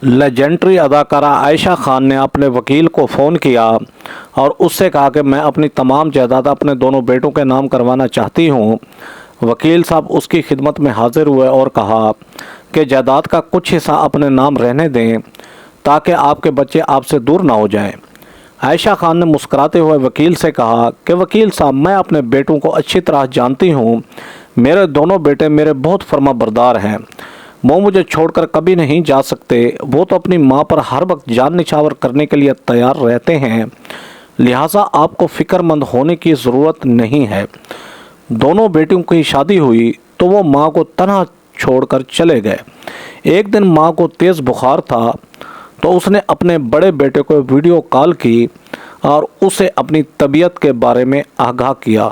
Legendary اداکارہ عائشہ خان نے اپنے وکیل کو فون کیا اور اس سے کہا کہ میں اپنی تمام جائیداد اپنے دونوں بیٹوں کے نام کروانا چاہتی ہوں۔ وکیل صاحب اس کی خدمت میں حاضر ہوئے اور کہا کہ جائیداد کا کچھ حصہ اپنے نام رہنے دیں تاکہ آپ کے بچے آپ سے دور نہ ہو جائیں۔ عائشہ خان نے مسکراتے ہوئے وکیل سے کہا کہ وکیل صاحب، میں اپنے بیٹوں کو اچھی طرح جانتی ہوں۔ میرے دونوں بیٹے میرے بہت فرما بردار ہیں، وہ مجھے چھوڑ کر کبھی نہیں جا سکتے۔ وہ تو اپنی ماں پر ہر وقت جان نچھاور کرنے کے لیے تیار رہتے ہیں، لہٰذا آپ کو فکر مند ہونے کی ضرورت نہیں ہے۔ دونوں بیٹیوں کی شادی ہوئی تو وہ ماں کو تنہا چھوڑ کر چلے گئے۔ ایک دن ماں کو تیز بخار تھا تو اس نے اپنے بڑے بیٹے کو ویڈیو کال کی اور اسے اپنی طبیعت کے بارے میں آگاہ کیا۔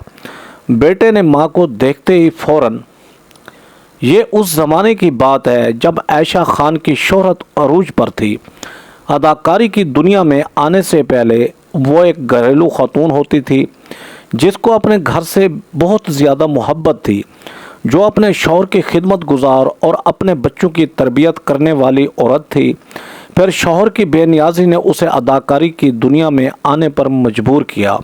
بیٹے نے ماں کو دیکھتے ہی فوراً، یہ اس زمانے کی بات ہے جب عائشہ خان کی شہرت عروج پر تھی۔ اداکاری کی دنیا میں آنے سے پہلے وہ ایک گھریلو خاتون ہوتی تھی جس کو اپنے گھر سے بہت زیادہ محبت تھی، جو اپنے شوہر کی خدمت گزار اور اپنے بچوں کی تربیت کرنے والی عورت تھی۔ پھر شوہر کی بے نیازی نے اسے اداکاری کی دنیا میں آنے پر مجبور کیا۔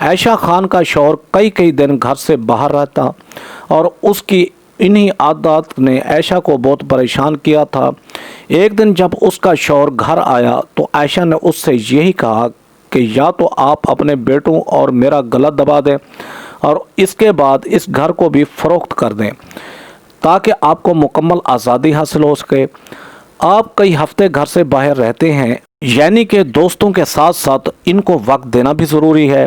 عائشہ خان کا شوہر کئی دن گھر سے باہر رہتا اور اس کی انہی عادات نے عائشہ کو بہت پریشان کیا تھا۔ ایک دن جب اس کا شوہر گھر آیا تو عائشہ نے اس سے یہی کہا کہ یا تو آپ اپنے بیٹوں اور میرا گلا دبا دیں اور اس کے بعد اس گھر کو بھی فروخت کر دیں تاکہ آپ کو مکمل آزادی حاصل ہو سکے۔ آپ کئی ہفتے گھر سے باہر رہتے ہیں، یعنی کہ دوستوں کے ساتھ ساتھ ان کو وقت دینا بھی ضروری ہے،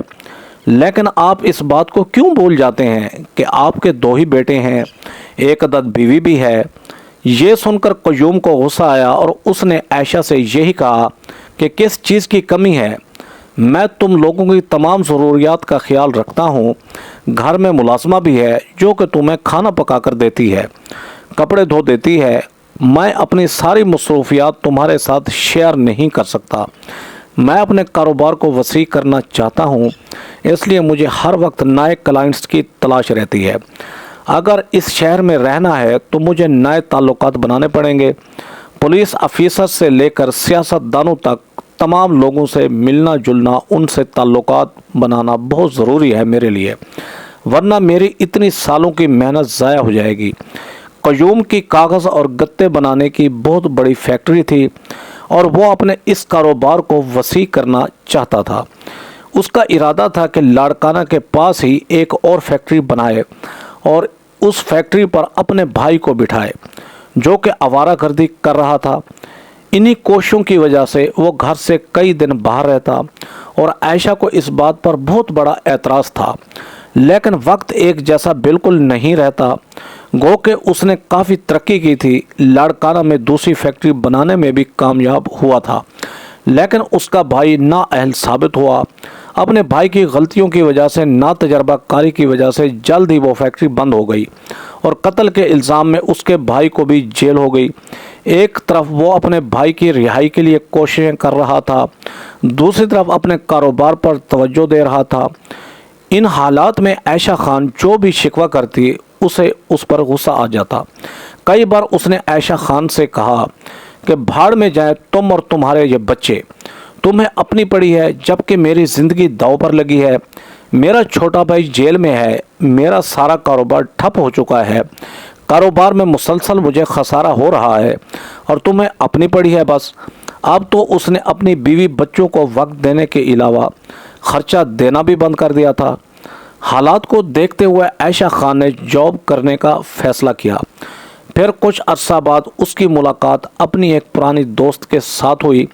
لیکن آپ اس بات کو کیوں بھول جاتے ہیں کہ آپ کے دو ہی بیٹے ہیں، ایک عدد بیوی بھی ہے۔ یہ سن کر قیوم کو غصہ آیا اور اس نے عائشہ سے یہی کہا کہ کس چیز کی کمی ہے؟ میں تم لوگوں کی تمام ضروریات کا خیال رکھتا ہوں۔ گھر میں ملازمہ بھی ہے جو کہ تمہیں کھانا پکا کر دیتی ہے، کپڑے دھو دیتی ہے۔ میں اپنی ساری مصروفیات تمہارے ساتھ شیئر نہیں کر سکتا۔ میں اپنے کاروبار کو وسیع کرنا چاہتا ہوں، اس لیے مجھے ہر وقت نئے کلائنٹس کی تلاش رہتی ہے۔ اگر اس شہر میں رہنا ہے تو مجھے نئے تعلقات بنانے پڑیں گے۔ پولیس آفیسر سے لے کر سیاست دانوں تک تمام لوگوں سے ملنا جلنا، ان سے تعلقات بنانا بہت ضروری ہے میرے لیے، ورنہ میری اتنی سالوں کی محنت ضائع ہو جائے گی۔ قیوم کی کاغذ اور گتے بنانے کی بہت بڑی فیکٹری تھی اور وہ اپنے اس کاروبار کو وسیع کرنا چاہتا تھا۔ اس کا ارادہ تھا کہ لاڑکانہ کے پاس ہی ایک اور فیکٹری بنائے اور اس فیکٹری پر اپنے بھائی کو بٹھائے جو کہ آوارہ گردی کر رہا تھا۔ انہی کوششوں کی وجہ سے وہ گھر سے کئی دن باہر رہتا اور عائشہ کو اس بات پر بہت بڑا اعتراض تھا، لیکن وقت ایک جیسا بالکل نہیں رہتا۔ گو کہ اس نے کافی ترقی کی تھی، لاڑکانہ میں دوسری فیکٹری بنانے میں بھی کامیاب ہوا تھا، لیکن اس کا بھائی نااہل ثابت ہوا۔ اپنے بھائی کی غلطیوں کی وجہ سے، نا تجربہ کاری کی وجہ سے جلد ہی وہ فیکٹری بند ہو گئی اور قتل کے الزام میں اس کے بھائی کو بھی جیل ہو گئی۔ ایک طرف وہ اپنے بھائی کی رہائی کے لیے کوششیں کر رہا تھا، دوسری طرف اپنے کاروبار پر توجہ دے رہا تھا۔ ان حالات میں عائشہ خان جو بھی شکوہ کرتی اسے اس پر غصہ آ جاتا۔ کئی بار اس نے عائشہ خان سے کہا کہ بھاڑ میں جائیں تم اور تمہارے یہ بچے، تمہیں اپنی پڑی ہے جبکہ میری زندگی داؤ پر لگی ہے۔ میرا چھوٹا بھائی جیل میں ہے، میرا سارا کاروبار ٹھپ ہو چکا ہے، کاروبار میں مسلسل مجھے خسارہ ہو رہا ہے اور تمہیں اپنی پڑی ہے بس۔ اب تو اس نے اپنی بیوی بچوں کو وقت دینے کے علاوہ خرچہ دینا بھی بند کر دیا تھا۔ حالات کو دیکھتے ہوئے عائشہ خان نے جاب کرنے کا فیصلہ کیا۔ پھر کچھ عرصہ بعد اس کی ملاقات اپنی ایک پرانی دوست کے ساتھ ہوئی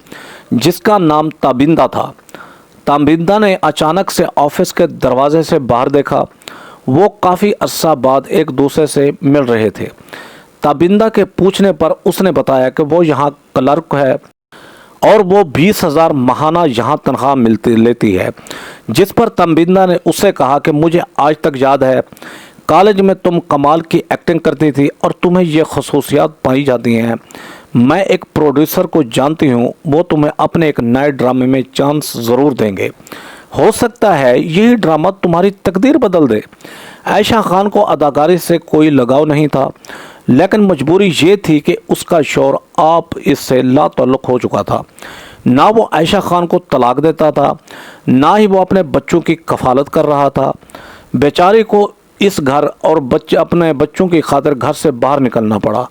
جس کا نام تابندہ تھا۔ تابندہ نے اچانک سے آفس کے دروازے سے باہر دیکھا۔ وہ کافی عرصہ بعد ایک دوسرے سے مل رہے تھے۔ تابندہ کے پوچھنے پر اس نے بتایا کہ وہ یہاں کلرک ہے اور وہ 20,000 ماہانہ یہاں تنخواہ لیتی ہے، جس پر تابندہ نے اس سے کہا کہ مجھے آج تک یاد ہے کالج میں تم کمال کی ایکٹنگ کرتی تھی اور تمہیں یہ خصوصیات پائی جاتی ہیں۔ میں ایک پروڈیوسر کو جانتی ہوں، وہ تمہیں اپنے ایک نئے ڈرامے میں چانس ضرور دیں گے، ہو سکتا ہے یہی ڈرامہ تمہاری تقدیر بدل دے۔ عائشہ خان کو اداکاری سے کوئی لگاؤ نہیں تھا، लेकिन मजबूरी ये थी कि उसका शौहर आप इससे लातल्लुक़ हो चुका था। ना वो आयशा खान को तलाक देता था, ना ही वो अपने बच्चों की कफालत कर रहा था। बेचारी को इस घर और अपने बच्चों की खातिर घर से बाहर निकलना पड़ा।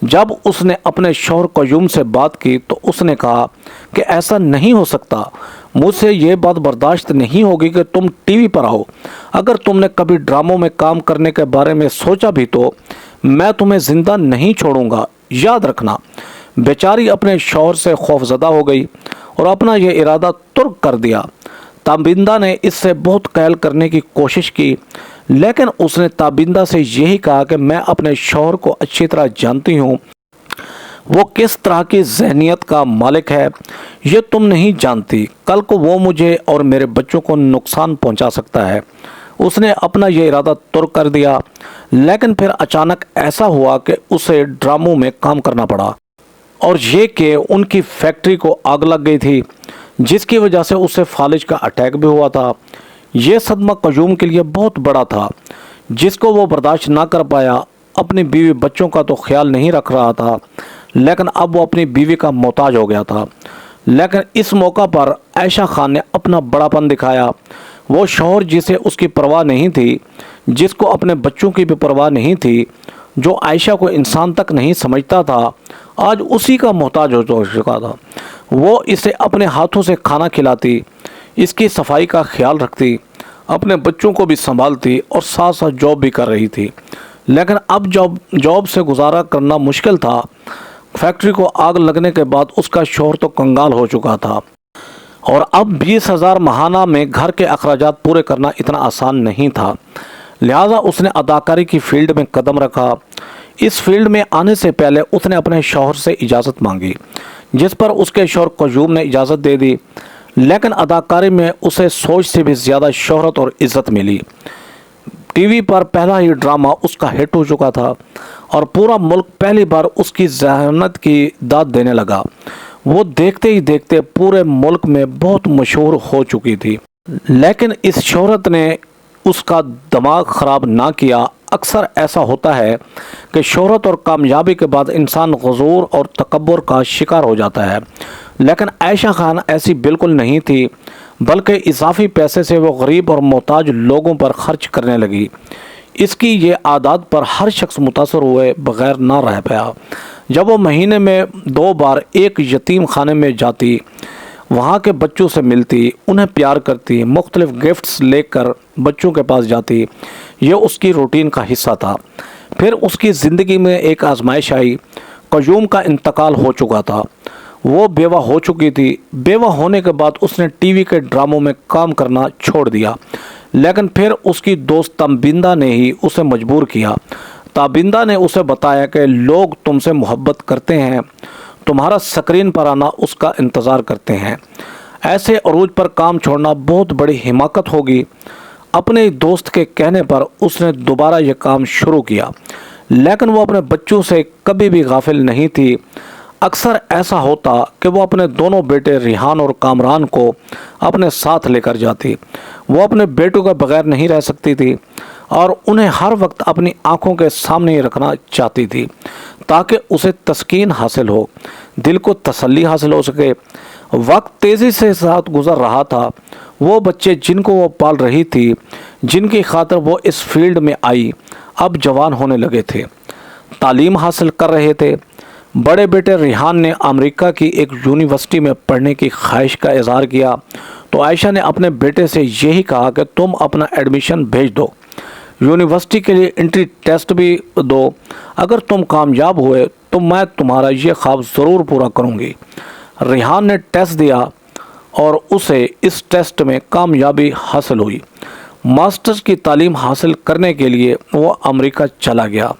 जब उसने अपने शौहर क़य्यूम से बात की तो उसने कहा कि ऐसा नहीं हो सकता, मुझसे ये बात बर्दाश्त नहीं होगी कि तुम टीवी पर आओ। अगर तुमने कभी ड्रामों में काम करने के बारे में सोचा भी तो मैं तुम्हें ज़िंदा नहीं छोड़ूंगा, याद रखना। बेचारी अपने शौहर से खौफजदा हो गई और अपना यह इरादा तुर्क कर दिया। ताबिंदा ने इससे बहुत कहल करने की कोशिश की, लेकिन उसने ताबिंदा से यही कहा कि मैं अपने शौहर को अच्छी तरह जानती हूँ, वो किस तरह की जहनीत का मालिक है ये तुम नहीं जानती। कल को वो मुझे और मेरे बच्चों को नुकसान पहुँचा सकता है। उसने अपना ये इरादा तुर्क कर दिया, लेकिन फिर अचानक ऐसा हुआ कि उसे ड्रामों में काम करना पड़ा, और ये कि उनकी फैक्ट्री को आग लग गई थी, जिसकी वजह से उसे फालिज का अटैक भी हुआ था। ये सदमा क़य्यूम के लिए बहुत बड़ा था, जिसको वो बर्दाश्त ना कर पाया। अपनी बीवी बच्चों का तो ख्याल नहीं रख रहा था, लेकिन अब वो अपनी बीवी का मोहताज हो गया था। लेकिन इस मौका पर आयशा खान ने अपना बड़ापन दिखाया। वो शौहर जिसे उसकी परवाह नहीं थी, जिसको अपने बच्चों की भी परवाह नहीं थी, जो आयशा को इंसान तक नहीं समझता था, आज उसी का मोहताज हो चुका था। वो इसे अपने हाथों से खाना खिलाती, इसकी सफाई का ख्याल रखती, अपने बच्चों को भी संभालती और साथ साथ जॉब भी कर रही थी। लेकिन अब जॉब से गुजारा करना मुश्किल था। फैक्ट्री को आग लगने के बाद उसका शौहर तो कंगाल हो चुका था, और अब 20,000 माहाना में घर के अखराजात पूरे करना इतना आसान नहीं था। लिहाजा उसने अदाकारी की फील्ड में कदम रखा। इस फील्ड में आने से पहले उसने अपने शौहर से इजाज़त मांगी, जिस पर उसके शौहर क़य्यूम ने इजाज़त दे दी। लेकिन अदाकारी में उसे सोच से भी ज़्यादा शोहरत और इज़्ज़त मिली। टीवी पर पहला ही ड्रामा उसका हिट हो चुका था, और पूरा मुल्क पहली बार उसकी ज़हानत की दाद देने लगा। वो देखते ही देखते पूरे मुल्क में बहुत मशहूर हो चुकी थी। लेकिन इस शोहरत ने उसका दिमाग ख़राब ना किया। अक्सर ऐसा होता है कि शोहरत और कामयाबी के बाद इंसान ग़ुरूर और तकब्बुर का शिकार हो जाता है, लेकिन आयशा खान ऐसी बिल्कुल नहीं थी, बल्कि इजाफी पैसे से वो गरीब और मोहताज लोगों पर खर्च करने लगी। इसकी ये आदत पर हर शख्स मुतासर हुए बग़ैर ना रह पाया। जब वो महीने में 2 बार एक यतीम खाने में जाती, वहाँ के बच्चों से मिलती, उन्हें प्यार करती, मुख्तलिफ गिफ्ट्स लेकर बच्चों के पास जाती, ये उसकी रूटीन का हिस्सा था। फिर उसकी ज़िंदगी में एक आजमाइश आई। क़य्यूम का इंतकाल हो चुका था, वो बेवा हो चुकी थी। बेवा होने के बाद उसने टीवी के ड्रामों में काम करना छोड़ दिया, लेकिन फिर उसकी दोस्त ताबिंदा ने ही उसे मजबूर किया। ताबिंदा ने उसे बताया कि लोग तुमसे मोहब्बत करते हैं, तुम्हारा स्क्रीन पर आना उसका इंतज़ार करते हैं। ऐसे अरूज पर काम छोड़ना बहुत बड़ी हिमाकत होगी। अपने दोस्त के कहने पर उसने दोबारा यह काम शुरू किया, लेकिन वो अपने बच्चों से कभी भी गाफिल नहीं थी। अक्सर ऐसा होता कि वो अपने दोनों बेटे रिहान और कामरान को अपने साथ लेकर जाती। वो अपने बेटों के बगैर नहीं रह सकती थी, और उन्हें हर वक्त अपनी आंखों के सामने ही रखना चाहती थी, ताकि उसे तस्कीन हासिल हो, दिल को तसल्ली हासिल हो सके। वक्त तेज़ी से साथ गुज़र रहा था। वो बच्चे जिनको वो पाल रही थी, जिनकी खातिर वो इस फील्ड में आई, अब जवान होने लगे थे, तालीम हासिल कर रहे थे। बड़े बेटे रिहान ने अमेरिका की एक यूनिवर्सिटी में पढ़ने की ख्वाहिश का इजहार किया, तो आयशा ने अपने बेटे से यही कहा कि तुम अपना एडमिशन भेज दो, यूनिवर्सिटी के लिए एंट्री टेस्ट भी दो। अगर तुम कामयाब हुए तो मैं तुम्हारा ये ख्वाब ज़रूर पूरा करूँगी। रिहान ने टेस्ट दिया और उसे इस टेस्ट में कामयाबी हासिल हुई। मास्टर्स की तालीम हासिल करने के लिए वो अमेरिका चला गया।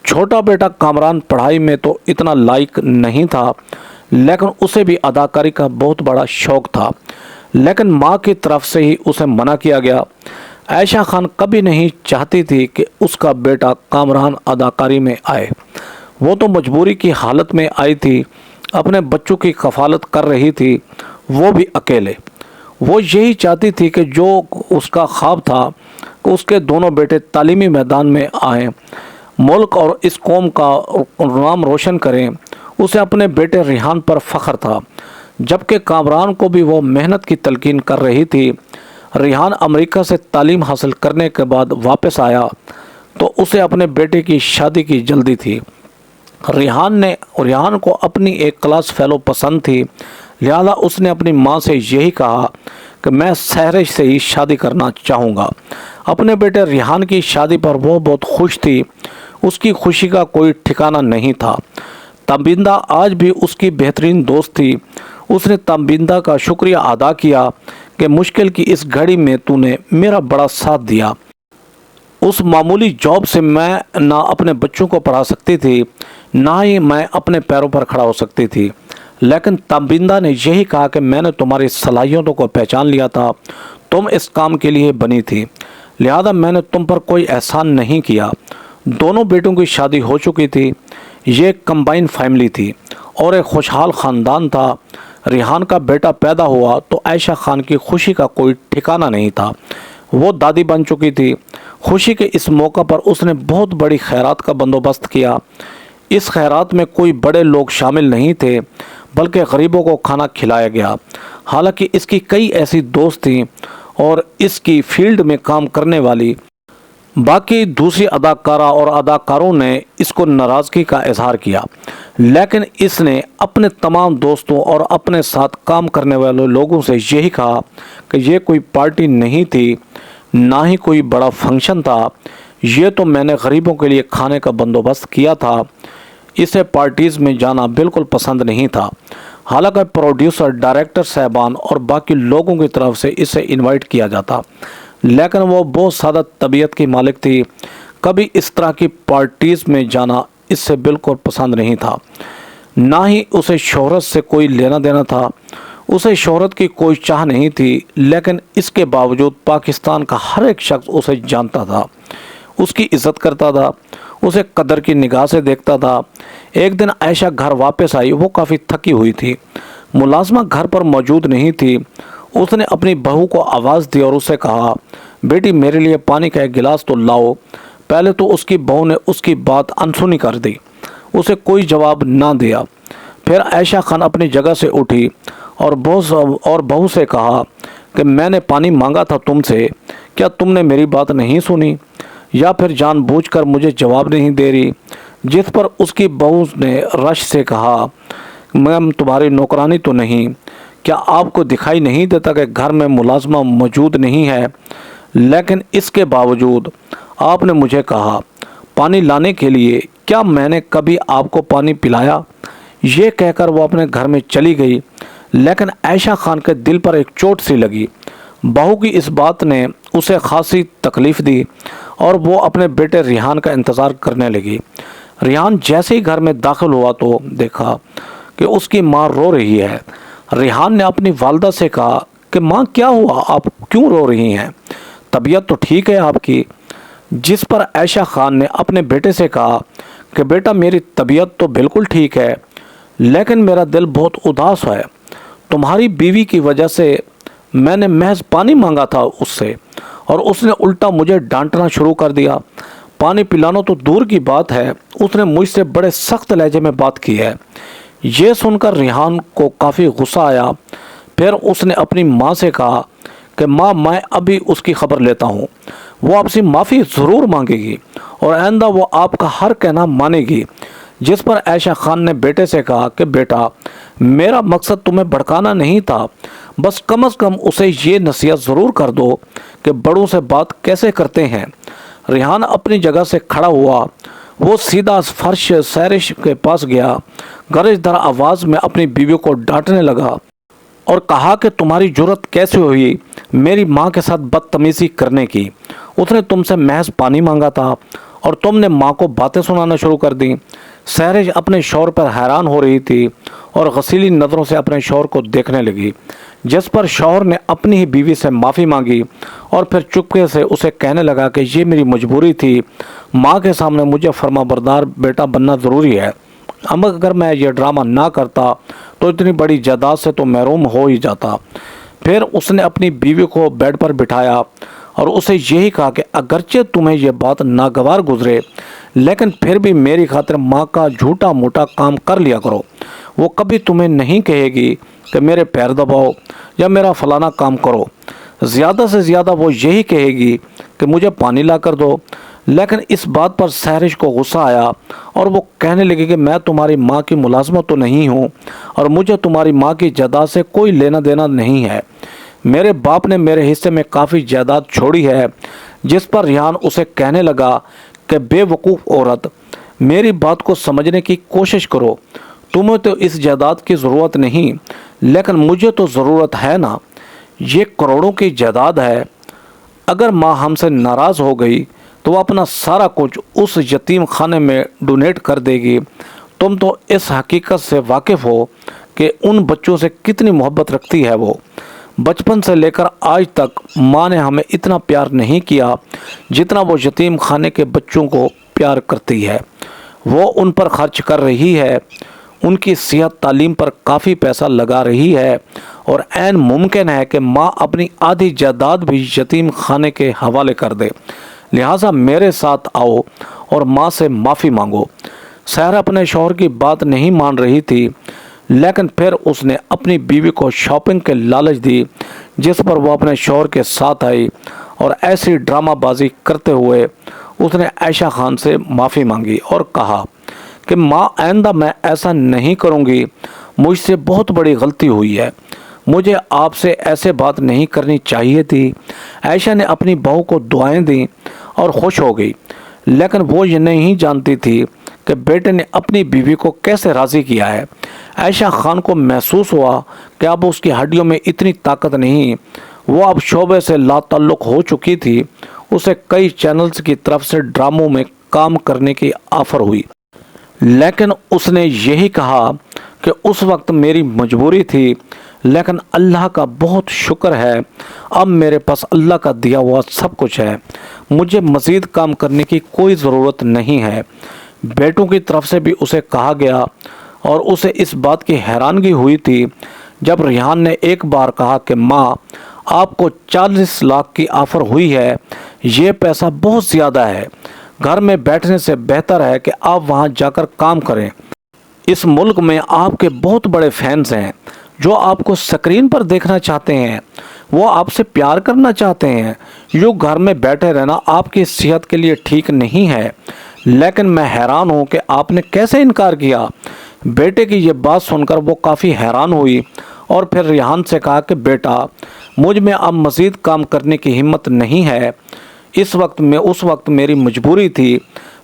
छोटा बेटा कामरान पढ़ाई में तो इतना लायक नहीं था, लेकिन उसे भी अदाकारी का बहुत बड़ा शौक़ था, लेकिन माँ की तरफ से ही उसे मना किया गया। आयशा खान कभी नहीं चाहती थी कि उसका बेटा कामरान अदाकारी में आए। वो तो मजबूरी की हालत में आई थी, अपने बच्चों की कफालत कर रही थी, वो भी अकेले। वो यही चाहती थी कि जो उसका ख्वाब था कि उसके दोनों बेटे तालीमी मैदान में आएँ, मुल्क और इस कौम का नाम रोशन करें, उसे अपने बेटे रिहान पर फ़ख्र था। जबकि कामरान को भी वो मेहनत की तलकीन कर रही थी। रिहान अमेरिका से तालीम हासिल करने के बाद वापस आया तो उसे अपने बेटे की शादी की जल्दी थी। रिहान को अपनी एक क्लास फेलो पसंद थी, लिहाजा उसने अपनी माँ से यही कहा कि मैं सहरिश से ही शादी करना चाहूँगा। अपने बेटे रिहान की शादी पर वो बहुत खुश थी। उसकी खुशी का कोई ठिकाना नहीं था। तंबिंदा आज भी उसकी बेहतरीन दोस्त थी। उसने तंबिंदा का शुक्रिया अदा किया कि मुश्किल की इस घड़ी में तूने मेरा बड़ा साथ दिया। उस मामूली जॉब से मैं ना अपने बच्चों को पढ़ा सकती थी, ना ही मैं अपने पैरों पर खड़ा हो सकती थी, लेकिन तंबिंदा ने यही कहा कि मैंने तुम्हारी सलाहियतों को पहचान लिया था, तुम इस काम के लिए बनी थी, लिहाजा मैंने तुम पर कोई एहसान नहीं किया। दोनों बेटों की शादी हो चुकी थी। ये कंबाइन फैमिली थी और एक खुशहाल ख़ानदान था। रिहान का बेटा पैदा हुआ तो आयशा खान की खुशी का कोई ठिकाना नहीं था। वो दादी बन चुकी थी। खुशी के इस मौका पर उसने बहुत बड़ी खैरात का बंदोबस्त किया। इस खैरात में कोई बड़े लोग शामिल नहीं थे, बल्कि गरीबों को खाना खिलाया गया। हालांकि इसकी कई ऐसी दोस्त थीं और इसकी फील्ड में काम करने वाली बाकी दूसरी अदाकारा और अदाकारों ने इसको नाराज़गी का इजहार किया, लेकिन इसने अपने तमाम दोस्तों और अपने साथ काम करने वाले लोगों से यही कहा कि ये कोई पार्टी नहीं थी, ना ही कोई बड़ा फंक्शन था, ये तो मैंने गरीबों के लिए खाने का बंदोबस्त किया था। इसे पार्टीज़ में जाना बिल्कुल पसंद नहीं था। हालांकि प्रोड्यूसर, डायरेक्टर साहबान और बाकी लोगों की तरफ से इसे इनवाइट किया जाता, लेकिन वो बहुत सादा तबीयत की मालिक थी। कभी इस तरह की पार्टीज़ में जाना इससे बिल्कुल पसंद नहीं था। ना ही उसे शोहरत से कोई लेना देना था। उसे शोहरत की कोई चाह नहीं थी, लेकिन इसके बावजूद पाकिस्तान का हर एक शख्स उसे जानता था, उसकी इज़्ज़त करता था, उसे कदर की निगाह से देखता था। एक दिन आयशा घर वापस आई। वो काफ़ी थकी हुई थी। मुलाजमा घर पर मौजूद नहीं थी। उसने अपनी बहू को आवाज़ दी और उसे कहा, बेटी मेरे लिए पानी का एक गिलास तो लाओ। पहले तो उसकी बहू ने उसकी बात अनसुनी कर दी, उसे कोई जवाब ना दिया। फिर आयशा खान अपनी जगह से उठी और बहू से कहा कि मैंने पानी मांगा था तुमसे, क्या तुमने मेरी बात नहीं सुनी, या फिर जानबूझकर मुझे जवाब नहीं दे रही। जिस पर उसकी बहू ने रश से कहा, मैम तुम्हारी नौकरानी तो नहीं, क्या आपको दिखाई नहीं देता कि घर में मुलाजमा मौजूद नहीं है, लेकिन इसके बावजूद आपने मुझे कहा पानी लाने के लिए, क्या मैंने कभी आपको पानी पिलाया। ये कहकर वो अपने घर में चली गई, लेकिन आयशा खान के दिल पर एक चोट सी लगी। बहू की इस बात ने उसे खासी तकलीफ़ दी और वो अपने बेटे रिहान का इंतज़ार करने लगी। रिहान जैसे ही घर में दाखिल हुआ तो देखा कि उसकी माँ रो रही है। रिहान ने अपनी वालदा से कहा कि माँ क्या हुआ, आप क्यों रो रही हैं, तबीयत तो ठीक है आपकी। जिस पर आयशा खान ने अपने बेटे से कहा कि बेटा मेरी तबीयत तो बिल्कुल ठीक है, लेकिन मेरा दिल बहुत उदास है। तुम्हारी बीवी की वजह से मैंने महज पानी मांगा था उससे और उसने उल्टा मुझे डांटना शुरू कर दिया। पानी पिलाना तो दूर की बात है, उसने मुझसे बड़े सख्त लहजे में बात की है। ये सुनकर रिहान को काफ़ी गुस्सा आया। फिर उसने अपनी माँ से कहा कि माँ मैं अभी उसकी खबर लेता हूँ, वो आपसे माफ़ी ज़रूर मांगेगी और आइंदा वो आपका हर कहना मानेगी। जिस पर आयशा खान ने बेटे से कहा कि बेटा मेरा मकसद तुम्हें भड़काना नहीं था, बस कम से कम उसे ये नसीहत ज़रूर कर दो कि बड़ों से बात कैसे करते हैं। रिहान अपनी जगह से खड़ा हुआ। वो सीधा फर्श सहरिश के पास गया, गरजदार आवाज़ में अपनी बीवी को डांटने लगा और कहा कि तुम्हारी जुर्रत कैसे हुई मेरी माँ के साथ बदतमीज़ी करने की। उसने तुमसे महज पानी मांगा था और तुमने माँ को बातें सुनाना शुरू कर दी। सहरिश अपने शौहर पर हैरान हो रही थी और गसीली नज़रों से अपने शौहर को देखने लगी, जिस पर शौहर ने अपनी ही बीवी से माफ़ी मांगी और फिर चुपके से उसे कहने लगा कि ये मेरी मजबूरी थी, माँ के सामने मुझे फर्माबरदार बेटा बनना ज़रूरी है। अब अगर मैं ये ड्रामा ना करता तो इतनी बड़ी जायदाद से तो महरूम हो ही जाता। फिर उसने अपनी बीवी को बेड पर बिठाया اور اسے یہی کہا کہ اگرچہ تمہیں یہ بات ناگوار گزرے لیکن پھر بھی میری خاطر ماں کا جھوٹا موٹا کام کر لیا کرو۔ وہ کبھی تمہیں نہیں کہے گی کہ میرے پیر دباؤ یا میرا فلانا کام کرو، زیادہ سے زیادہ وہ یہی کہے گی کہ مجھے پانی لا کر دو۔ لیکن اس بات پر سحرش کو غصہ آیا اور وہ کہنے لگی کہ میں تمہاری ماں کی ملازمت تو نہیں ہوں اور مجھے تمہاری ماں کی جائیداد سے کوئی لینا دینا نہیں ہے۔ میرے باپ نے میرے حصے میں کافی جائیداد چھوڑی ہے۔ جس پر ریحان اسے کہنے لگا کہ بے وقوف عورت، میری بات کو سمجھنے کی کوشش کرو، تمہیں تو اس جائیداد کی ضرورت نہیں لیکن مجھے تو ضرورت ہے نا، یہ کروڑوں کی جائیداد ہے۔ اگر ماں ہم سے ناراض ہو گئی تو وہ اپنا سارا کچھ اس یتیم خانے میں ڈونیٹ کر دے گی۔ تم تو اس حقیقت سے واقف ہو کہ ان بچوں سے کتنی محبت رکھتی ہے وہ۔ بچپن سے لے کر آج تک ماں نے ہمیں اتنا پیار نہیں کیا جتنا وہ یتیم خانے کے بچوں کو پیار کرتی ہے۔ وہ ان پر خرچ کر رہی ہے، ان کی صحت تعلیم پر کافی پیسہ لگا رہی ہے اور عین ممکن ہے کہ ماں اپنی آدھی جائیداد بھی یتیم خانے کے حوالے کر دے۔ لہٰذا میرے ساتھ آؤ اور ماں سے معافی مانگو۔ سحر اپنے شوہر کی بات نہیں مان رہی تھی لیکن پھر اس نے اپنی بیوی کو شاپنگ کے لالچ دی، جس پر وہ اپنے شوہر کے ساتھ آئی اور ایسی ڈرامہ بازی کرتے ہوئے اس نے عائشہ خان سے معافی مانگی اور کہا کہ ماں آئندہ میں ایسا نہیں کروں گی، مجھ سے بہت بڑی غلطی ہوئی ہے، مجھے آپ سے ایسے بات نہیں کرنی چاہیے تھی۔ عائشہ نے اپنی بہو کو دعائیں دیں اور خوش ہو گئی، لیکن وہ یہ نہیں جانتی تھی کہ بیٹے نے اپنی بیوی کو کیسے راضی کیا ہے۔ عائشہ خان کو محسوس ہوا کہ اب اس کی ہڈیوں میں اتنی طاقت نہیں، وہ اب شعبے سے لا تعلق ہو چکی تھی۔ اسے کئی چینلز کی طرف سے ڈراموں میں کام کرنے کی آفر ہوئی، لیکن اس نے یہی کہا کہ اس وقت میری مجبوری تھی، لیکن اللہ کا بہت شکر ہے اب میرے پاس اللہ کا دیا ہوا سب کچھ ہے، مجھے مزید کام کرنے کی کوئی ضرورت نہیں ہے۔ بیٹوں کی طرف سے بھی اسے کہا گیا اور اسے اس بات کی حیرانگی ہوئی تھی جب ریحان نے ایک بار کہا کہ ماں آپ کو 40 لاکھ کی آفر ہوئی ہے، یہ پیسہ بہت زیادہ ہے، گھر میں بیٹھنے سے بہتر ہے کہ آپ وہاں جا کر کام کریں۔ اس ملک میں آپ کے بہت بڑے فینس ہیں جو آپ کو سکرین پر دیکھنا چاہتے ہیں، وہ آپ سے پیار کرنا چاہتے ہیں۔ یوں گھر میں بیٹھے رہنا آپ کی صحت کے لیے ٹھیک نہیں ہے، لیکن میں حیران ہوں کہ آپ نے کیسے انکار کیا۔ بیٹے کی یہ بات سن کر وہ کافی حیران ہوئی اور پھر ریحان سے کہا کہ بیٹا، مجھ میں اب مزید کام کرنے کی ہمت نہیں ہے، اس وقت میری مجبوری تھی،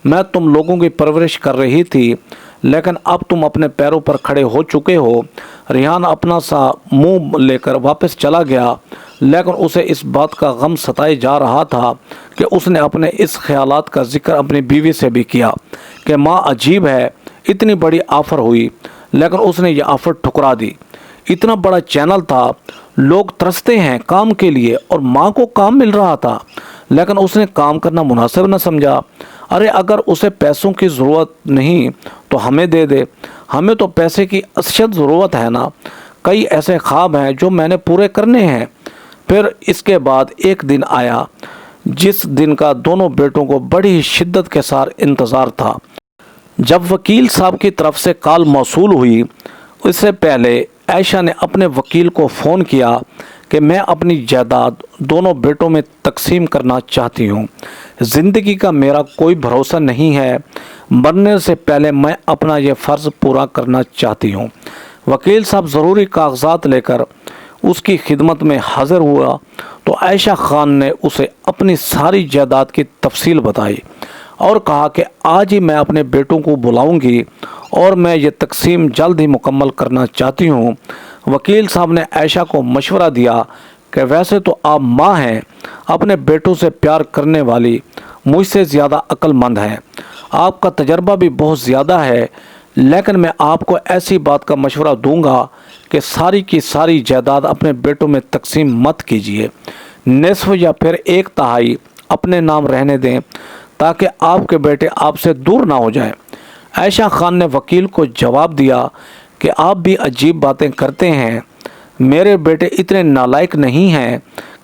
میں تم لوگوں کی پرورش کر رہی تھی، لیکن اب تم اپنے پیروں پر کھڑے ہو چکے ہو۔ ریحان اپنا سا منہ لے کر واپس چلا گیا، لیکن اسے اس بات کا غم ستائے جا رہا تھا کہ اس نے اپنے اس خیالات کا ذکر اپنی بیوی سے بھی کیا کہ ماں عجیب ہے، اتنی بڑی آفر ہوئی لیکن اس نے یہ آفر ٹھکرا دی۔ اتنا بڑا چینل تھا، لوگ ترستے ہیں کام کے لیے اور ماں کو کام مل رہا تھا، لیکن اس نے کام کرنا مناسب نہ سمجھا۔ ارے اگر اسے پیسوں کی ضرورت نہیں تو ہمیں دے دے، ہمیں تو پیسے کی اشد ضرورت ہے نا، کئی ایسے خواب ہیں جو میں نے پورے کرنے ہیں۔ پھر اس کے بعد ایک دن آیا جس دن کا دونوں بیٹوں کو بڑی شدت کے ساتھ انتظار تھا۔ جب وکیل صاحب کی طرف سے کال موصول ہوئی، اس سے پہلے عائشہ نے اپنے وکیل کو فون کیا کہ میں اپنی جائیداد دونوں بیٹوں میں تقسیم کرنا چاہتی ہوں، زندگی کا میرا کوئی بھروسہ نہیں ہے، مرنے سے پہلے میں اپنا یہ فرض پورا کرنا چاہتی ہوں۔ وکیل صاحب ضروری کاغذات لے کر اس کی خدمت میں حاضر ہوا تو عائشہ خان نے اسے اپنی ساری جائیداد کی تفصیل بتائی اور کہا کہ آج ہی میں اپنے بیٹوں کو بلاؤں گی اور میں یہ تقسیم جلد ہی مکمل کرنا چاہتی ہوں۔ وکیل صاحب نے عائشہ کو مشورہ دیا کہ ویسے تو آپ ماں ہیں، اپنے بیٹوں سے پیار کرنے والی، مجھ سے زیادہ عقل مند ہیں، آپ کا تجربہ بھی بہت زیادہ ہے، لیکن میں آپ کو ایسی بات کا مشورہ دوں گا کہ ساری کی ساری جائیداد اپنے بیٹوں میں تقسیم مت کیجیے، نصف یا پھر 1/3 اپنے نام رہنے دیں تاکہ آپ کے بیٹے آپ سے دور نہ ہو جائیں۔ عائشہ خان نے وکیل کو جواب دیا کہ آپ بھی عجیب باتیں کرتے ہیں، میرے بیٹے اتنے نالائق نہیں ہیں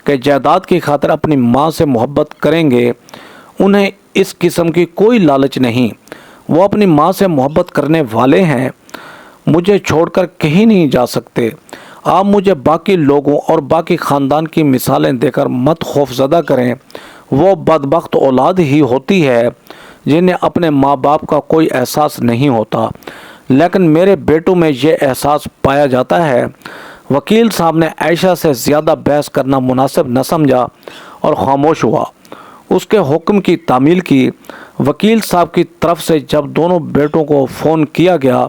کہ जायदाद की खातिर अपनी माँ से मोहब्बत करेंगे, उन्हें इस किस्म की कोई लालच नहीं। वो अपनी माँ से मोहब्बत करने वाले हैं, मुझे छोड़कर कहीं नहीं जा सकते। आप मुझे बाकी लोगों और बाकी ख़ानदान की मिसालें देकर मत खौफज़दा करें। वो बदबख्त औलाद ही होती है जिन्हें अपने माँ बाप का कोई एहसास नहीं होता, लेकिन मेरे बेटों में ये एहसास पाया जाता है। वकील साहब ने आयशा से ज़्यादा बहस करना मुनासिब न समझा और ख़ामोश हुआ। उसके हुक्म की तामील की। वकील साहब की तरफ से जब दोनों बेटों को फ़ोन किया गया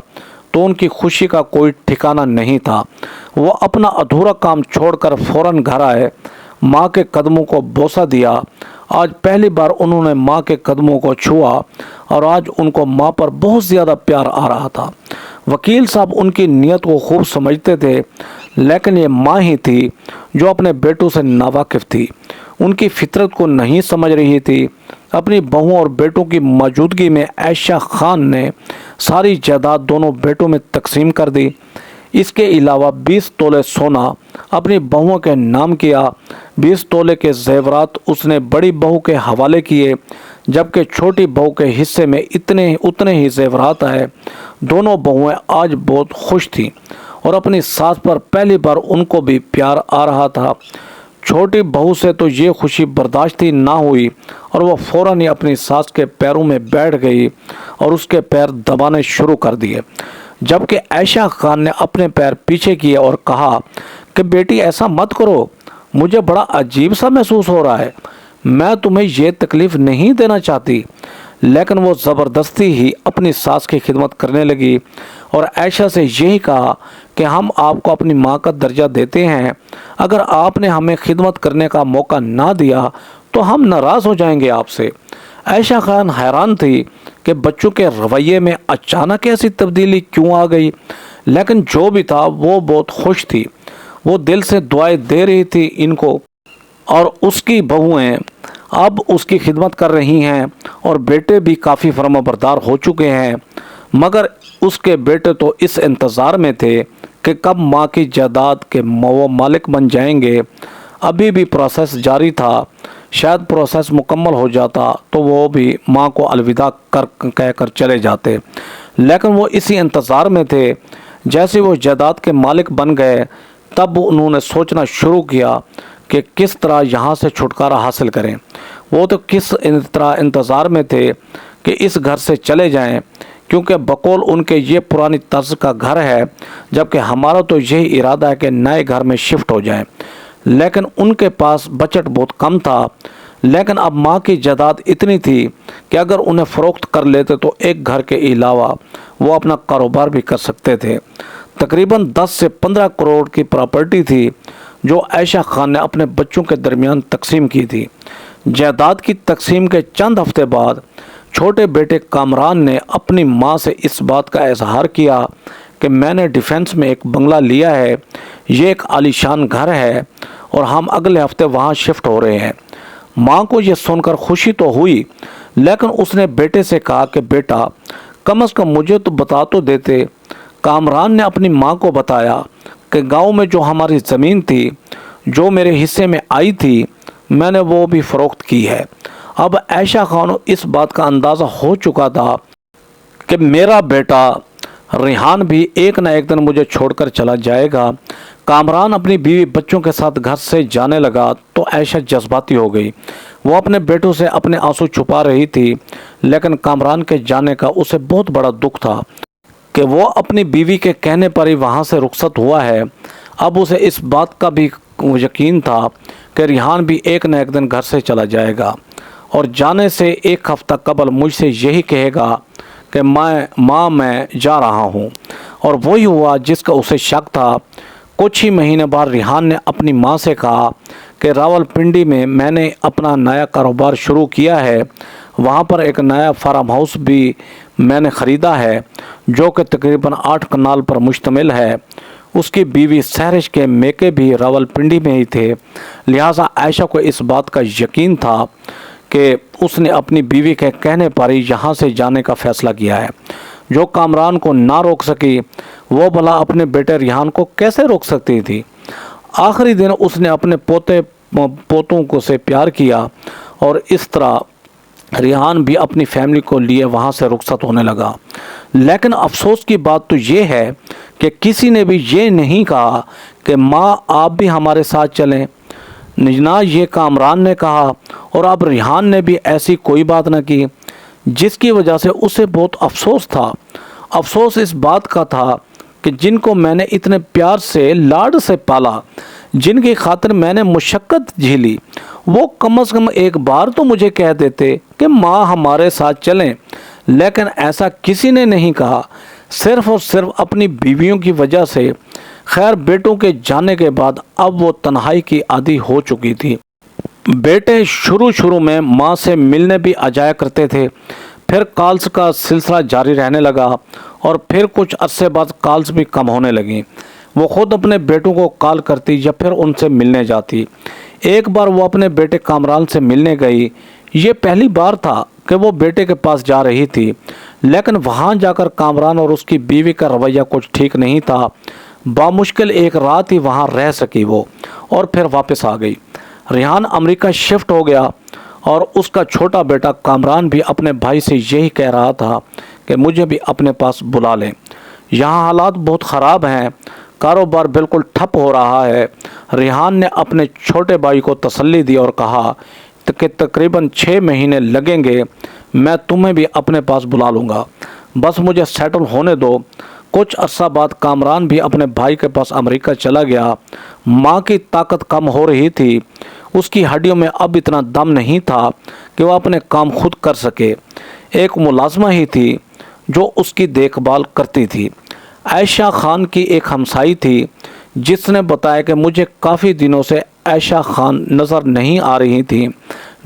तो उनकी खुशी का कोई ठिकाना नहीं था। वो अपना अधूरा काम छोड़कर फ़ौरन घर आए, माँ के कदमों को बोसा दिया। आज पहली बार उन्होंने माँ के कदमों को छुआ और आज उनको माँ पर बहुत ज़्यादा प्यार आ रहा था। वकील साहब उनकी नीयत को खूब समझते थे, लेकिन ये माँ ही थी जो अपने बेटों से नावाकिफ़ थी, उनकी फितरत को नहीं समझ रही थी। अपनी बहुओं और बेटों की मौजूदगी में आयशा खान ने सारी जायदाद दोनों बेटों में तकसीम कर दी। इसके अलावा 20 तोले सोना अपनी बहुओं के नाम किया। 20 तोले के जेवरात उसने बड़ी बहू के हवाले किए, जबकि छोटी बहू के हिस्से में उतने ही जेवरात आए। दोनों बहुएं आज बहुत खुश थीं और अपनी सास पर पहली बार उनको भी प्यार आ रहा था। छोटी बहू से तो ये खुशी बर्दाश्त ही ना हुई और वह फ़ौरन ही अपनी सास के पैरों में बैठ गई और उसके पैर दबाने शुरू कर दिए, जबकि आयशा खान ने अपने पैर पीछे किए और कहा कि बेटी ऐसा मत करो, मुझे बड़ा अजीब सा महसूस हो रहा है, मैं तुम्हें ये तकलीफ़ नहीं देना चाहती। लेकिन वो ज़बरदस्ती ही अपनी सास की खिदमत करने लगी और आयशा से यही कहा कि हम आपको अपनी माँ का दर्जा देते हैं, अगर आपने हमें खिदमत करने का मौका ना दिया तो हम नाराज़ हो जाएंगे आपसे। आयशा खान हैरान थी कि बच्चों के रवैये में अचानक ऐसी तब्दीली क्यों आ गई, लेकिन जो भी था वो बहुत खुश थी। वो दिल से दुआएं दे रही थी इनको, और उसकी बहुएं अब उसकी खिदमत कर रही हैं और बेटे भी काफ़ी फरमाबरदार हो चुके हैं। मगर उसके बेटे तो इस इंतज़ार में थे कि कब माँ की जायदाद के वो मालिक बन जाएंगे। अभी भी प्रोसेस जारी था, शायद प्रोसेस मुकम्मल हो जाता तो वो भी माँ को अलविदा कहकर चले जाते, लेकिन वो इसी इंतज़ार में थे। जैसे वो जायदाद के मालिक बन गए तब उन्होंने सोचना शुरू किया कि किस तरह यहाँ से छुटकारा हासिल करें। वो तो किस तरह इंतज़ार में थे कि इस घर से चले जाएं, क्योंकि बकौल उनके ये पुरानी तर्ज का घर है, जबकि हमारा तो यही इरादा है कि नए घर में शिफ्ट हो जाएं। लेकिन उनके पास बजट बहुत कम था, लेकिन अब माँ की जायदाद इतनी थी कि अगर उन्हें फ़रोख्त कर लेते तो एक घर के अलावा वो अपना कारोबार भी कर सकते थे। तकरीबन 10 से 15 करोड़ की प्रॉपर्टी थी जो आयशा खान ने अपने बच्चों के दरमियान तकसीम की थी। जायदाद की तकसीम के चंद हफ्ते बाद छोटे बेटे कामरान ने अपनी माँ से इस बात का इजहार किया कि मैंने डिफेंस में एक बंगला लिया है, ये एक आलीशान घर है और हम अगले हफ्ते वहाँ शिफ्ट हो रहे हैं। माँ को यह सुनकर खुशी तो हुई, लेकिन उसने बेटे से कहा कि बेटा कम से कम मुझे तो बता तो देते। कामरान ने अपनी माँ को बताया कि गांव में जो हमारी ज़मीन थी जो मेरे हिस्से में आई थी, मैंने वो भी फ़रोख्त की है। अब आयशा खान को इस बात का अंदाज़ा हो चुका था कि मेरा बेटा रिहान भी एक न एक दिन मुझे छोड़कर चला जाएगा। कामरान अपनी बीवी बच्चों के साथ घर से जाने लगा तो आयशा जज्बाती हो गई। वो अपने बेटों से अपने आंसू छुपा रही थी, लेकिन कामरान के जाने का उसे बहुत बड़ा दुख था कि वो अपनी बीवी के कहने पर ही वहाँ से रुखसत हुआ है। अब उसे इस बात का भी यकीन था कि रिहान भी एक न एक दिन घर से चला जाएगा और जाने से एक हफ्ता कबल मुझसे यही कहेगा कि मैं जा रहा हूँ। और वही हुआ जिसका उसे शक था। कुछ ही महीने बाद रिहान ने अपनी माँ से कहा कि रावलपिंडी में मैंने अपना नया कारोबार शुरू किया है, वहाँ पर एक नया फार्म हाउस भी मैंने ख़रीदा है जो कि तकरीबन 8 कनाल पर मुश्तमिल है। उसकी बीवी सहरिश के मेके भी रावलपिंडी में ही थे, लिहाजा आयशा को इस बात का यकीन था कि उसने अपनी बीवी के कहने पर ही यहाँ से जाने का फ़ैसला किया है। जो कामरान को ना रोक सकी वो भला अपने बेटे रिहान को कैसे रोक सकती थी। आखिरी दिन उसने अपने पोते पोतों को से प्यार किया और इस तरह रिहान भी अपनी फैमिली को लिए वहाँ से रुखसत होने लगा। लेकिन अफसोस की बात तो ये है कि किसी ने भी ये नहीं कहा कि माँ आप भी हमारे साथ चलें। ना ये कामरान ने कहा और अब रिहान ने भी ऐसी कोई बात न की, जिसकी वजह से उसे बहुत अफसोस था। अफसोस इस बात का था कि जिनको मैंने इतने प्यार से लाड से पाला, जिनकी खातिर मैंने मुशक्क़त झेली, वो कम से कम एक बार तो मुझे कह देते कि माँ हमारे साथ चलें। लेकिन ऐसा किसी ने नहीं कहा, सिर्फ़ और सिर्फ अपनी बीवियों की वजह से। खैर, बेटों के जाने के बाद अब वो तन्हाई की आदी हो चुकी थी। बेटे शुरू में माँ से मिलने भी आ जाया करते थे, फिर कॉल्स का सिलसिला जारी रहने लगा और फिर कुछ अरसे बाद कॉल्स भी कम होने लगी। वो ख़ुद अपने बेटों को कॉल करती या फिर उनसे मिलने जाती। एक बार वो अपने बेटे कामरान से मिलने गई। ये पहली बार था कि वो बेटे के पास जा रही थी, लेकिन वहाँ जाकर कामरान और उसकी बीवी का रवैया कुछ ठीक नहीं था। बामुश्किल एक रात ही वहाँ रह सकी वो और फिर वापस आ गई। रिहान अमेरिका शिफ्ट हो गया और उसका छोटा बेटा कामरान भी अपने भाई से यही कह रहा था कि मुझे भी अपने पास बुला लें। यहाँ हालात बहुत ख़राब हैं, कारोबार बिल्कुल ठप हो रहा है। रिहान ने अपने छोटे भाई को तसल्ली दी और कहा कि तकरीबन 6 महीने लगेंगे, मैं तुम्हें भी अपने पास बुला लूँगा, बस मुझे सेटल होने दो। कुछ अरसा बाद कामरान भी अपने भाई के पास अमेरिका चला गया। माँ की ताकत कम हो रही थी, उसकी हड्डियों में अब इतना दम नहीं था कि वह अपने काम खुद कर सके। एक मुलाजमा ही थी जो उसकी देखभाल करती थी। आयशा खान की एक हमसाई थी, जिसने बताया कि मुझे काफ़ी दिनों से आयशा खान नज़र नहीं आ रही थी,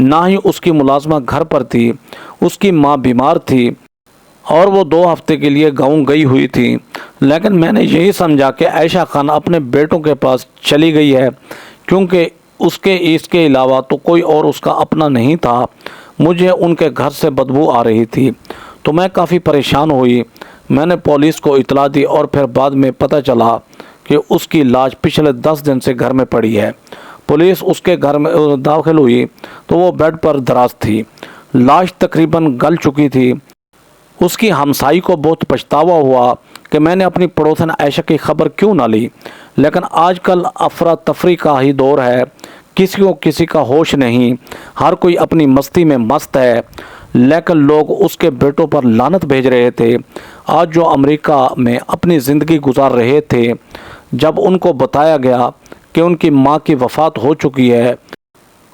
ना ही उसकी मुलाजमा घर पर थी। उसकी माँ बीमार थी और वो 2 हफ्ते के लिए गाँव गई हुई थी। लेकिन मैंने यही समझा कि आयशा खान अपने बेटों के पास चली गई है, क्योंकि इसके अलावा तो कोई और उसका अपना नहीं था। मुझे उनके घर से बदबू आ रही थी, तो मैं काफ़ी परेशान हुई। मैंने पुलिस को इतला दी और फिर बाद में पता चला कि उसकी लाश पिछले 10 दिन से घर में पड़ी है। पुलिस उसके घर में दाखिल हुई तो वो बेड पर दराज थी, लाश तकरीबन गल चुकी थी। उसकी हमसाई को बहुत पछतावा हुआ कि मैंने अपनी पड़ोसन आयशा की खबर क्यों ना ली। लेकिन आजकल अफरा तफरी का ही दौर है, किसी को किसी का होश नहीं, हर कोई अपनी मस्ती में मस्त है। लेकिन लोग उसके बेटों पर लानत भेज रहे थे। आज जो अमेरिका में अपनी ज़िंदगी गुजार रहे थे, जब उनको बताया गया कि उनकी माँ की वफ़ात हो चुकी है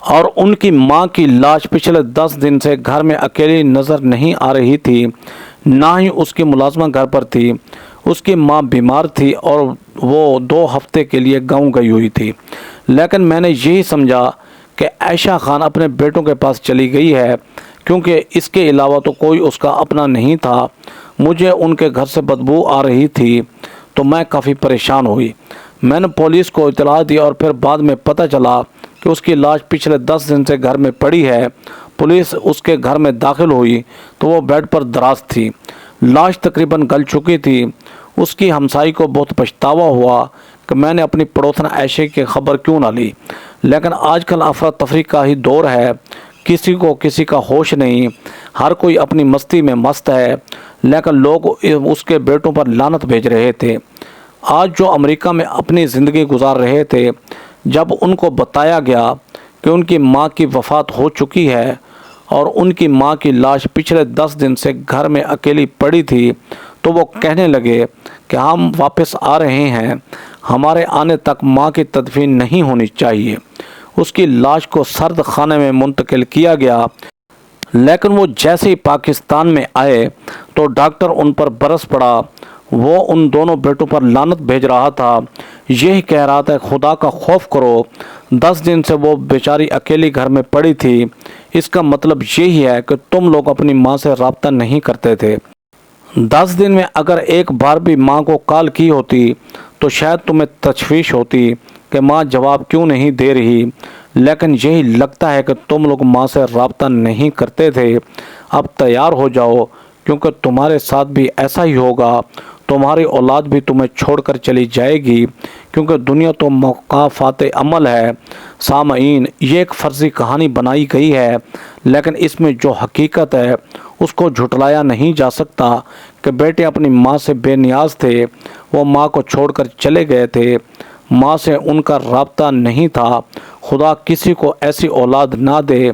और उनकी माँ की लाश पिछले 10 दिन से घर में अकेली नज़र नहीं आ रही थी, ना ही उसकी मुलाजमा घर पर थी। उसकी माँ बीमार थी और वो 2 हफ्ते के लिए गाँव गई हुई थी। लेकिन मैंने यही समझा कि आयशा खान अपने बेटों के पास चली गई है, क्योंकि इसके अलावा तो कोई उसका अपना नहीं था। मुझे उनके घर से बदबू आ रही थी, तो मैं काफ़ी परेशान हुई। मैंने पुलिस को इतला दी और फिर बाद में पता चला कि उसकी लाश पिछले 10 दिन से घर में पड़ी है। पुलिस उसके घर में दाखिल हुई तो वो बेड पर दराज थी, लाश तकरीबन गल चुकी थी। उसकी हमसाई को बहुत पछतावा हुआ कि मैंने अपनी पड़ोसन आयशा की खबर क्यों ना ली। लेकिन आजकल अफरा तफरी का ही दौर है, किसी को किसी का होश नहीं, हर कोई अपनी मस्ती में मस्त है। लेकिन लोग उसके बेटों पर लानत भेज रहे थे। आज जो अमेरिका में अपनी ज़िंदगी गुजार रहे थे, जब उनको बताया गया कि उनकी माँ की वफ़ात हो चुकी है और उनकी माँ की लाश पिछले 10 दिन से घर में अकेली पड़ी थी, तो वो कहने लगे कि हम वापस आ रहे हैं, हमारे आने तक माँ की तदफीन नहीं होनी चाहिए। उसकी लाश को सर्द खाने में मुंतकिल किया गया। लेकिन वो जैसे ही पाकिस्तान में आए तो डॉक्टर उन पर बरस पड़ा। वो उन दोनों बेटों पर लानत भेज रहा था, यही कह रहा था खुदा का खौफ करो। 10 दिन से वो बेचारी अकेली घर में पड़ी थी, इसका मतलब यही है कि तुम लोग अपनी माँ से रब्ता नहीं करते थे। 10 दिन में अगर एक बार भी माँ को कॉल की होती तो शायद तुम्हें तशवीश होती कि माँ जवाब क्यों नहीं दे रही। लेकिन यही लगता है कि तुम लोग माँ से रब्ता नहीं करते थे। अब तैयार हो जाओ, क्योंकि तुम्हारे साथ भी ऐसा ही होगा। तुम्हारी औलाद भी तुम्हें छोड़कर चली जाएगी, क्योंकि दुनिया तो मुकाफ़ात अमल है। सामईन, ये एक फ़र्ज़ी कहानी बनाई गई है, लेकिन इसमें जो हकीकत है उसको झुटलाया नहीं जा सकता कि बेटे अपनी माँ से बेनियाज थे। वो माँ को छोड़कर चले गए थे, माँ से उनका राब्ता नहीं था। खुदा किसी को ऐसी औलाद ना दे।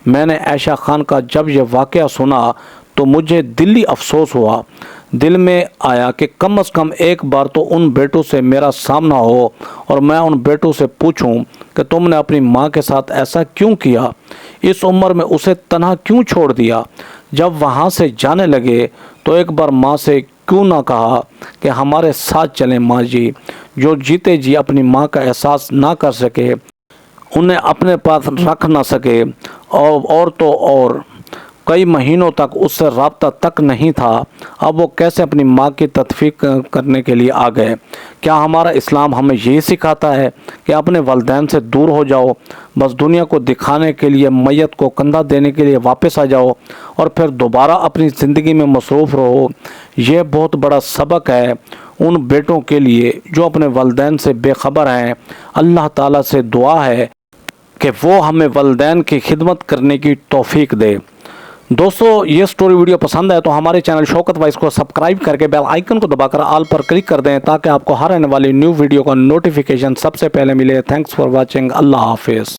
मैंने आयशा खान का जब ये वाक़या सुना तो मुझे दिली अफसोस हुआ। दिल में आया कि कम से कम एक बार तो उन बेटों से मेरा सामना हो और मैं उन बेटों से पूछूं कि तुमने अपनी माँ के साथ ऐसा क्यों किया, इस उम्र में उसे तन्हा क्यों छोड़ दिया। जब वहाँ से जाने लगे तो एक बार माँ से क्यों ना कहा कि हमारे साथ चलें माँ जी। जो जीते जी अपनी माँ का एहसास ना कर सके, उन्हें अपने पास रख ना सके और तो और कई महीनों तक उससे राब्ता तक नहीं था, अब वो कैसे अपनी माँ की तदफीक करने के लिए आ गए। क्या हमारा इस्लाम हमें यही सिखाता है कि अपने वालिदैन से दूर हो जाओ, बस दुनिया को दिखाने के लिए, मैयत को कंधा देने के लिए वापस आ जाओ और फिर दोबारा अपनी ज़िंदगी में मसरूफ़ रहो। ये बहुत बड़ा सबक है उन बेटों के लिए जो अपने वालिदैन से बेखबर हैं। अल्लाह ताला से दुआ है कि वो हमें वालिदैन की खिदमत करने की तौफीक दे। दोस्तों, ये स्टोरी वीडियो पसंद है तो हमारे चैनल शौकत वाइस को सब्सक्राइब करके बेल आइकन को दबाकर ऑल पर क्लिक कर दें, ताकि आपको हर आने वाली न्यू वीडियो का नोटिफिकेशन सबसे पहले मिले। Thanks for watching. अल्लाह हाफिज़।